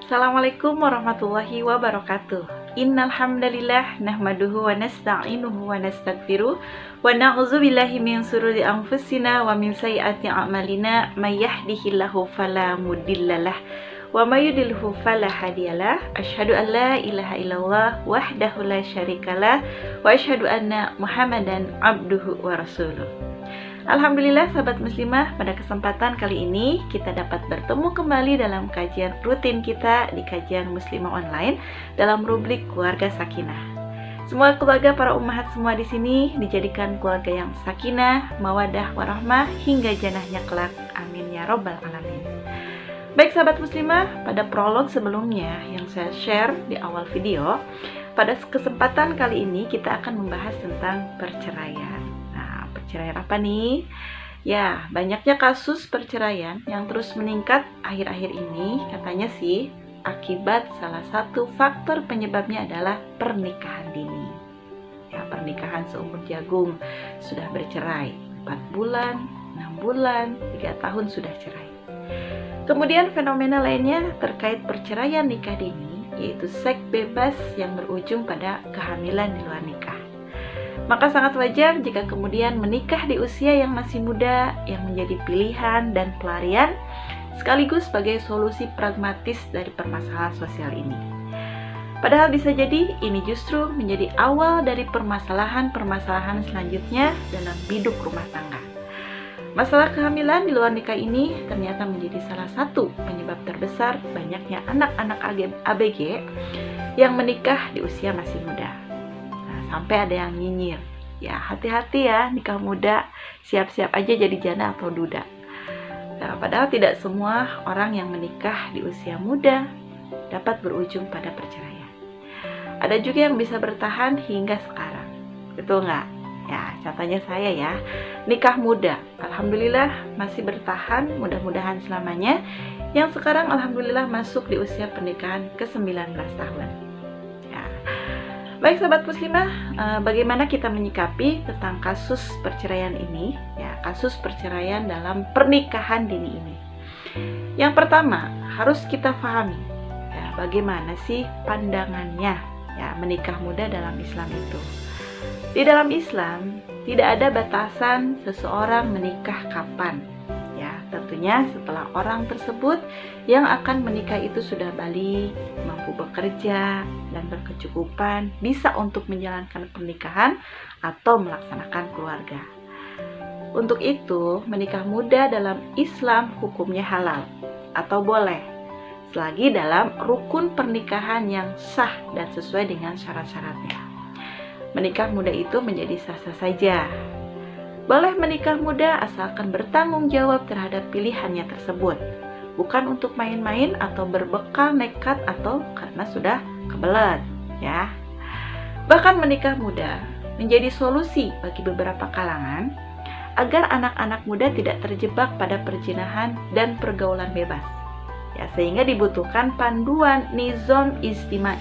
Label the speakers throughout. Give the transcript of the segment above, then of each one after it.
Speaker 1: Assalamualaikum warahmatullahi wabarakatuh. Innal hamdalillah nahmaduhu wa nasta'inuhu wa nastaghfiruh wa na'udzubillahi min shururi anfusina wa min sayyiati a'malina may yahdihillahu fala mudhillalah wa may yudlilhu fala hadiyalah. Asyhadu an la ilaha illallah wahdahu la syarikalah wa asyhadu anna Muhammadan abduhu wa rasuluh. Alhamdulillah sahabat muslimah, pada kesempatan kali ini kita dapat bertemu kembali dalam kajian rutin kita di kajian muslimah online dalam rubrik keluarga sakinah. Semua keluarga para ummahat semua di sini dijadikan keluarga yang sakinah, mawadah, warahmah hingga jannahnya kelak. Amin ya robbal alamin. Baik sahabat muslimah, pada prolog sebelumnya yang saya share di awal video, pada kesempatan kali ini kita akan membahas tentang perceraian. Perceraian apa nih? Ya, banyaknya kasus perceraian yang terus meningkat akhir-akhir ini, katanya sih akibat salah satu faktor penyebabnya adalah pernikahan dini. Ya, pernikahan seumur jagung, sudah bercerai 4 bulan, 6 bulan, 3 tahun sudah cerai. Kemudian fenomena lainnya terkait perceraian nikah dini, yaitu seks bebas yang berujung pada kehamilan di luar nikah. Maka sangat wajar jika kemudian menikah di usia yang masih muda yang menjadi pilihan dan pelarian sekaligus sebagai solusi pragmatis dari permasalahan sosial ini. Padahal bisa jadi ini justru menjadi awal dari permasalahan-permasalahan selanjutnya dalam biduk rumah tangga. Masalah kehamilan di luar nikah ini ternyata menjadi salah satu penyebab terbesar banyaknya anak-anak ABG yang menikah di usia masih muda. Sampai ada yang nyinyir, ya hati-hati ya nikah muda, siap-siap aja jadi janda atau duda. Nah, padahal tidak semua orang yang menikah di usia muda dapat berujung pada perceraian. Ada juga yang bisa bertahan hingga sekarang, betul nggak? Ya, contohnya saya ya, nikah muda, alhamdulillah masih bertahan, mudah-mudahan selamanya. Yang sekarang alhamdulillah masuk di usia pernikahan ke-19 tahun. Baik sahabat muslimah, bagaimana kita menyikapi tentang kasus perceraian ini? Ya, kasus perceraian dalam pernikahan dini ini. Yang pertama, harus kita pahami ya, bagaimana sih pandangannya ya menikah muda dalam Islam itu. Di dalam Islam tidak ada batasan seseorang menikah kapan. Ya, tentunya setelah orang tersebut yang akan menikah itu sudah balik, mampu bekerja dan berkecukupan, bisa untuk menjalankan pernikahan atau melaksanakan keluarga. Untuk itu, menikah muda dalam Islam hukumnya halal atau boleh, selagi dalam rukun pernikahan yang sah dan sesuai dengan syarat-syaratnya. Menikah muda itu menjadi sah-sah saja. Boleh menikah muda asalkan bertanggung jawab terhadap pilihannya tersebut, bukan untuk main-main atau berbekal nekat atau karena sudah kebelet, ya. Bahkan menikah muda menjadi solusi bagi beberapa kalangan agar anak-anak muda tidak terjebak pada perzinahan dan pergaulan bebas. Ya, sehingga dibutuhkan panduan nizam ijtimai,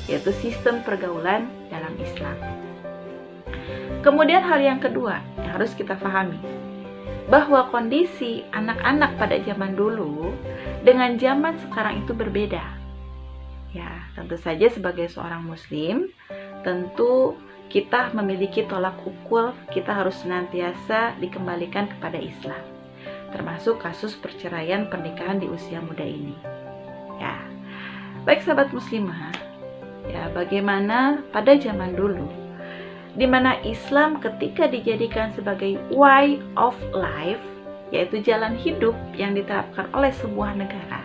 Speaker 1: yaitu sistem pergaulan dalam Islam. Kemudian hal yang kedua yang harus kita pahami, bahwa kondisi anak-anak pada zaman dulu dengan zaman sekarang itu berbeda. Ya, tentu saja sebagai seorang muslim, tentu kita memiliki tolak ukur, kita harus senantiasa dikembalikan kepada Islam. Termasuk kasus perceraian pernikahan di usia muda ini. Ya. Baik sahabat muslimah, ya bagaimana pada zaman dulu di mana Islam ketika dijadikan sebagai way of life, yaitu jalan hidup yang diterapkan oleh sebuah negara,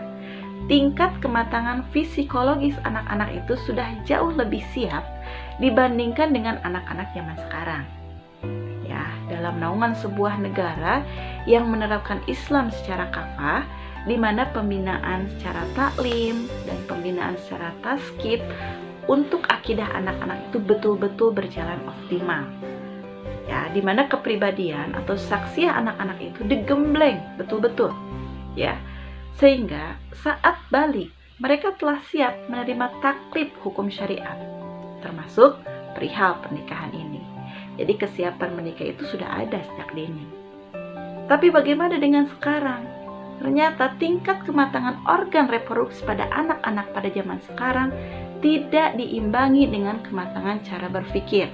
Speaker 1: tingkat kematangan psikologis anak-anak itu sudah jauh lebih siap dibandingkan dengan anak-anak zaman sekarang. Ya, dalam naungan sebuah negara yang menerapkan Islam secara kafah, di mana pembinaan secara taklim dan pembinaan secara taskib untuk akidah anak-anak itu betul-betul berjalan optimal. Ya, di mana kepribadian atau saksiah anak-anak itu digembleng betul-betul. Ya, sehingga saat balik mereka telah siap menerima taklid hukum syariat, termasuk perihal pernikahan ini. Jadi kesiapan menikah itu sudah ada sejak dini. Tapi bagaimana dengan sekarang? ternyata tingkat kematangan organ reproduksi pada anak-anak pada zaman sekarang tidak diimbangi dengan kematangan cara berpikir.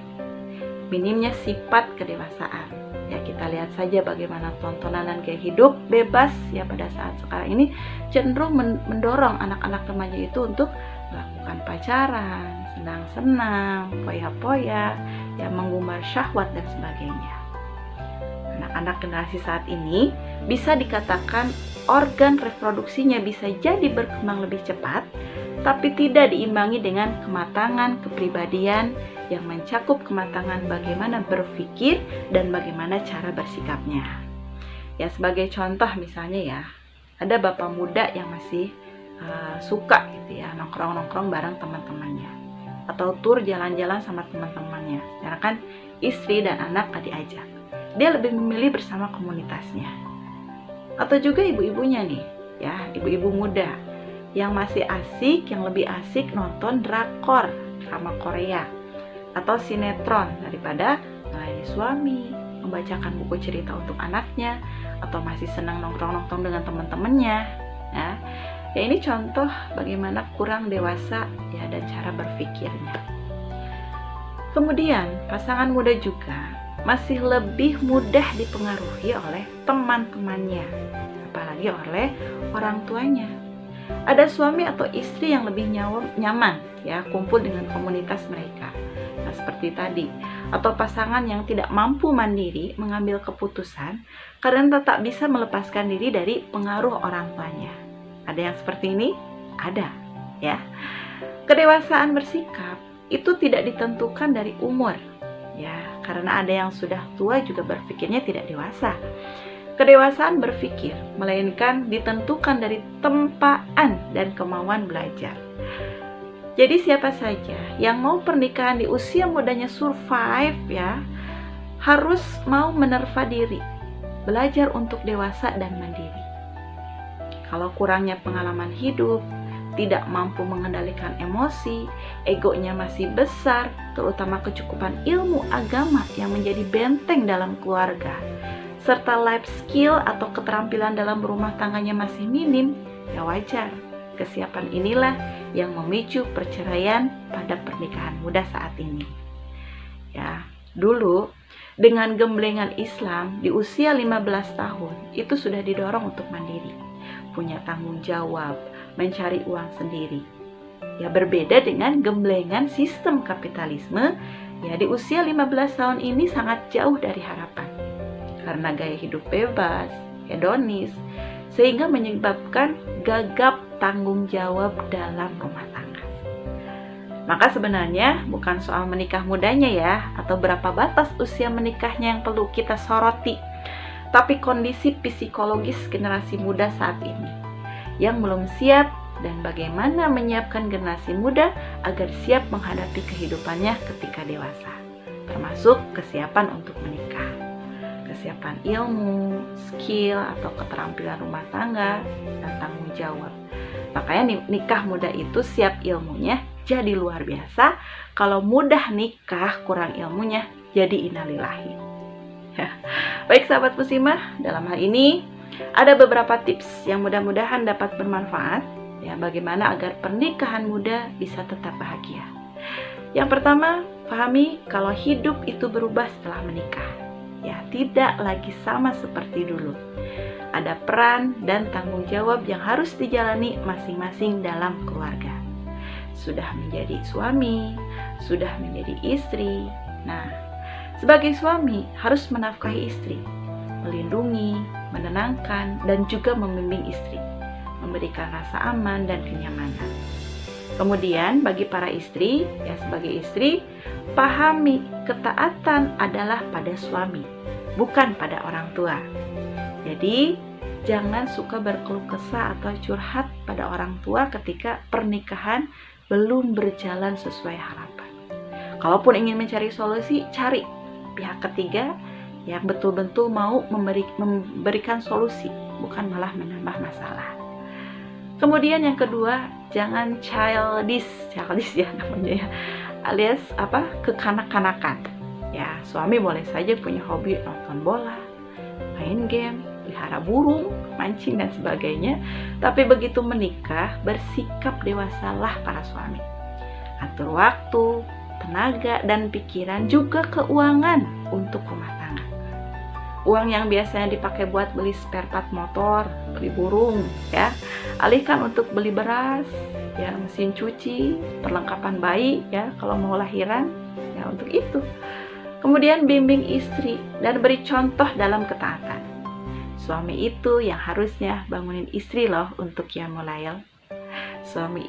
Speaker 1: Minimnya sifat kedewasaan. Ya, kita lihat saja bagaimana tontonan dan gaya hidup bebas ya pada saat sekarang ini cenderung mendorong anak-anak remaja itu untuk melakukan pacaran, senang-senang, poya-poya, ya menggumbar syahwat dan sebagainya. Anak-anak generasi saat ini bisa dikatakan organ reproduksinya bisa jadi berkembang lebih cepat, tapi tidak diimbangi dengan kematangan kepribadian yang mencakup kematangan bagaimana berpikir dan bagaimana cara bersikapnya. Ya, sebagai contoh misalnya ya, ada bapak muda yang masih suka gitu ya nongkrong-nongkrong bareng teman-temannya atau tur jalan-jalan sama teman-temannya, sedangkan istri dan anak gak diajak. Dia lebih memilih bersama komunitasnya. Atau juga ibu-ibunya nih, ya, ibu-ibu muda yang masih asik, yang lebih asik nonton drakor, drama Korea atau sinetron daripada melayani suami, membacakan buku cerita untuk anaknya, atau masih senang nongkrong-nongkrong dengan teman-temannya. Ya ini contoh bagaimana kurang dewasa ya dan cara berpikirnya. Kemudian pasangan muda juga masih lebih mudah dipengaruhi oleh teman-temannya, apalagi oleh orang tuanya. Ada suami atau istri yang lebih nyaman ya kumpul dengan komunitas mereka. Nah, seperti tadi, atau pasangan yang tidak mampu mandiri mengambil keputusan karena tak bisa melepaskan diri dari pengaruh orang tuanya. Ada yang seperti ini? Ada, ya. Kedewasaan bersikap itu tidak ditentukan dari umur, ya, karena ada yang sudah tua juga berpikirnya tidak dewasa. Kedewasaan berpikir melainkan ditentukan dari tempaan dan kemauan belajar. Jadi siapa saja yang mau pernikahan di usia mudanya survive ya, harus mau menerpa diri, belajar untuk dewasa dan mandiri. Kalau kurangnya pengalaman hidup, tidak mampu mengendalikan emosi, egonya masih besar, terutama kecukupan ilmu agama yang menjadi benteng dalam keluarga, serta life skill atau keterampilan dalam rumah tangganya masih minim, ya wajar. Kesiapan inilah yang memicu perceraian pada pernikahan muda saat ini. Ya, dulu dengan gemblengan Islam di usia 15 tahun itu sudah didorong untuk mandiri, punya tanggung jawab, mencari uang sendiri. Ya, berbeda dengan gemblengan sistem kapitalisme, ya di usia 15 tahun ini sangat jauh dari harapan. Karena gaya hidup bebas, hedonis, sehingga menyebabkan gagap tanggung jawab dalam rumah tangga. Maka sebenarnya bukan soal menikah mudanya ya, atau berapa batas usia menikahnya yang perlu kita soroti, tapi kondisi psikologis generasi muda saat ini yang belum siap dan bagaimana menyiapkan generasi muda agar siap menghadapi kehidupannya ketika dewasa, termasuk kesiapan untuk menikah, kesiapan ilmu, skill atau keterampilan rumah tangga, dan tanggung jawab. Makanya nikah muda itu siap ilmunya jadi luar biasa, kalau mudah nikah kurang ilmunya jadi innalillahi. Baik sahabat muslimah, dalam hal ini ada beberapa tips yang mudah-mudahan dapat bermanfaat ya, bagaimana agar pernikahan muda bisa tetap bahagia. Yang pertama, pahami kalau hidup itu berubah setelah menikah. Ya, tidak lagi sama seperti dulu. Ada peran dan tanggung jawab yang harus dijalani masing-masing dalam keluarga. Sudah menjadi suami, sudah menjadi istri. Nah, sebagai suami harus menafkahi istri, melindungi, menenangkan, dan juga membimbing istri, memberikan rasa aman dan kenyamanan. Kemudian bagi para istri, ya sebagai istri, pahami ketaatan adalah pada suami, bukan pada orang tua. Jadi, jangan suka berkeluh kesah atau curhat pada orang tua ketika pernikahan belum berjalan sesuai harapan. Kalaupun ingin mencari solusi, cari pihak ketiga yang betul-betul mau memberikan solusi, bukan malah menambah masalah. Kemudian yang kedua, jangan childish ya namanya ya, alias kekanak-kanakan. Ya, suami boleh saja punya hobi nonton bola, main game, pelihara burung, mancing dan sebagainya. Tapi begitu menikah, bersikap dewasalah para suami. Atur waktu, tenaga dan pikiran, juga keuangan untuk rumah tangga. Uang yang biasanya dipakai buat beli spare part motor, beli burung, ya, alihkan untuk beli beras, ya, mesin cuci, perlengkapan bayi, ya, kalau mau lahiran, ya, untuk itu. Kemudian bimbing istri dan beri contoh dalam ketaatan. Suami itu yang harusnya bangunin istri loh untuk qiyamul lail. Suami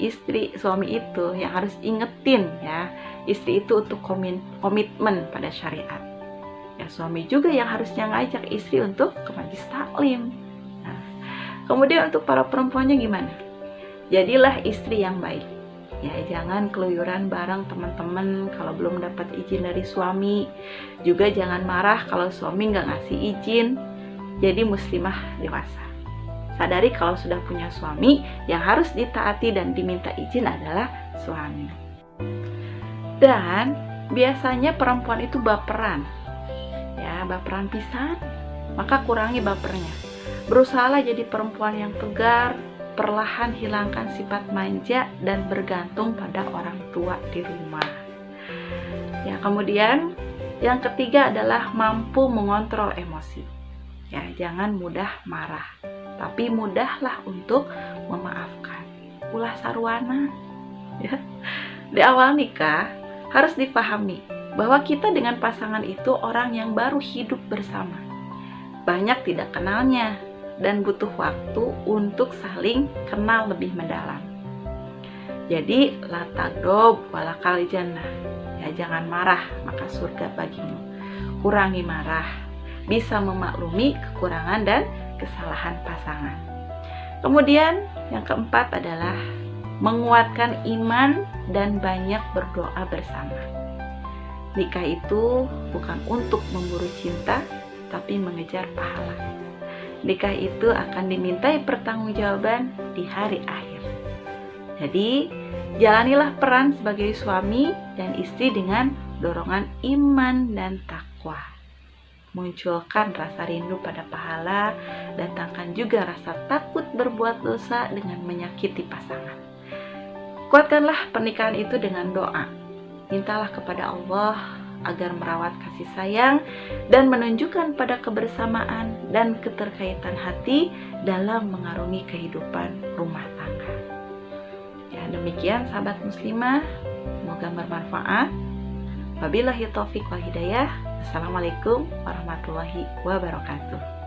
Speaker 1: itu yang harus ingetin, ya, istri itu untuk komitmen pada syariat. Ya, suami juga yang harusnya ngajak istri untuk ke majlis taklim. Nah, kemudian untuk para perempuannya gimana? Jadilah istri yang baik. Ya, jangan keluyuran bareng teman-teman kalau belum dapat izin dari suami. Juga jangan marah kalau suami nggak ngasih izin. Jadi muslimah dewasa. Sadari kalau sudah punya suami, yang harus ditaati dan diminta izin adalah suami. Dan biasanya perempuan itu baperan. Ya, baperan pisan. Maka kurangi bapernya. Berusahalah jadi perempuan yang tegar, perlahan hilangkan sifat manja dan bergantung pada orang tua di rumah. Ya, kemudian yang ketiga adalah mampu mengontrol emosi. Ya, jangan mudah marah, tapi mudahlah untuk memaafkan. Ulah sarwana. Ya. Di awal nikah harus dipahami bahwa kita dengan pasangan itu orang yang baru hidup bersama. Banyak tidak kenalnya dan butuh waktu untuk saling kenal lebih mendalam. Jadi la tagdob walakal jannah. Ya, jangan marah maka surga bagimu. Kurangi marah, bisa memaklumi kekurangan dan kesalahan pasangan. Kemudian yang keempat adalah menguatkan iman dan banyak berdoa bersama. Nikah itu bukan untuk memburu cinta, tapi mengejar pahala. Nikah itu akan dimintai pertanggungjawaban di hari akhir. Jadi, jalanilah peran sebagai suami dan istri dengan dorongan iman dan takwa. Munculkan rasa rindu pada pahala, datangkan juga rasa takut berbuat dosa dengan menyakiti pasangan. Kuatkanlah pernikahan itu dengan doa. Mintalah kepada Allah agar merawat kasih sayang dan menunjukkan pada kebersamaan dan keterkaitan hati dalam mengarungi kehidupan rumah tangga. Ya, demikian sahabat muslimah, semoga bermanfaat. Wabillahi taufik wal hidayah. Assalamualaikum warahmatullahi wabarakatuh.